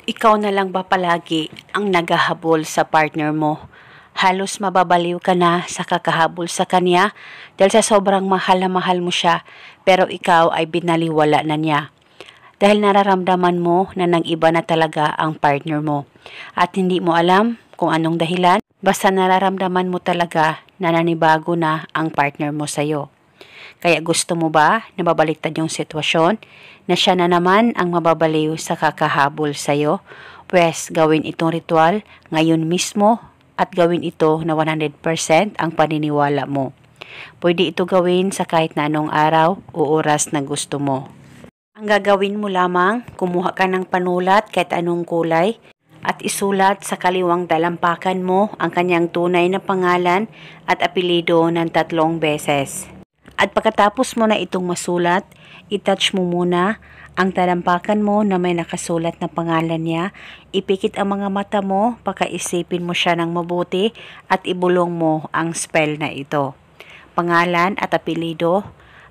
Ikaw na lang ba palagi ang naghahabol sa partner mo? Halos mababaliw ka na sa kakahabol sa kanya dahil sa sobrang mahal na mahal mo siya pero ikaw ay binaliwala na niya. Dahil nararamdaman mo na nag-iba na talaga ang partner mo at hindi mo alam kung anong dahilan, basta nararamdaman mo talaga na nanibago na ang partner mo sa'yo. Kaya gusto mo ba na babaliktad yung sitwasyon na siya na naman ang mababaliw sa kakahabol sa'yo? Pwes gawin itong ritual ngayon mismo at gawin ito na 100% ang paniniwala mo. Pwede ito gawin sa kahit na anong araw o oras na gusto mo. Ang gagawin mo lamang, kumuha ka ng panulat kahit anong kulay at isulat sa kaliwang dalampakan mo ang kanyang tunay na pangalan at apelido ng 3 beses. At pagkatapos mo na itong masulat, itouch mo muna ang talampakan mo na may nakasulat na pangalan niya, ipikit ang mga mata mo, pakaisipin mo siya ng mabuti at ibulong mo ang spell na ito. Pangalan at apelido,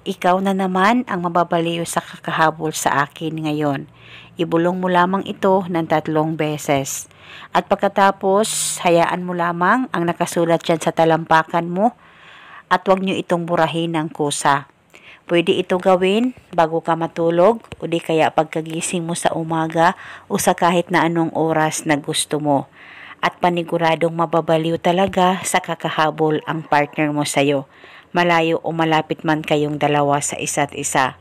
ikaw na naman ang mababaliw sa kakahabol sa akin ngayon. Ibulong mo lamang ito ng 3 beses. At pagkatapos, hayaan mo lamang ang nakasulat dyan sa talampakan mo at huwag nyo itong burahin ng kusa. Pwede ito gawin bago ka matulog o di kaya pagkagising mo sa umaga o sa kahit na anong oras na gusto mo. At paniguradong mababaliw talaga sa kakahabol ang partner mo sa'yo. Malayo o malapit man kayong dalawa sa isa't isa.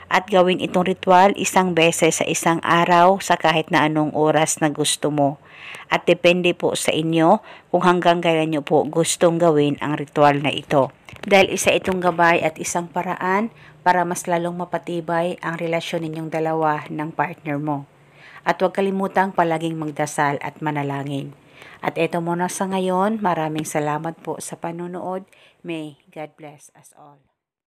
At gawin itong ritual 1 beses sa isang araw sa kahit na anong oras na gusto mo. At depende po sa inyo kung hanggang kailan nyo po gustong gawin ang ritual na ito. Dahil isa itong gabay at isang paraan para mas lalong mapatibay ang relasyon ninyong dalawa ng partner mo. At huwag kalimutang palaging magdasal at manalangin. At eto muna sa ngayon, maraming salamat po sa panonood. May God bless us all.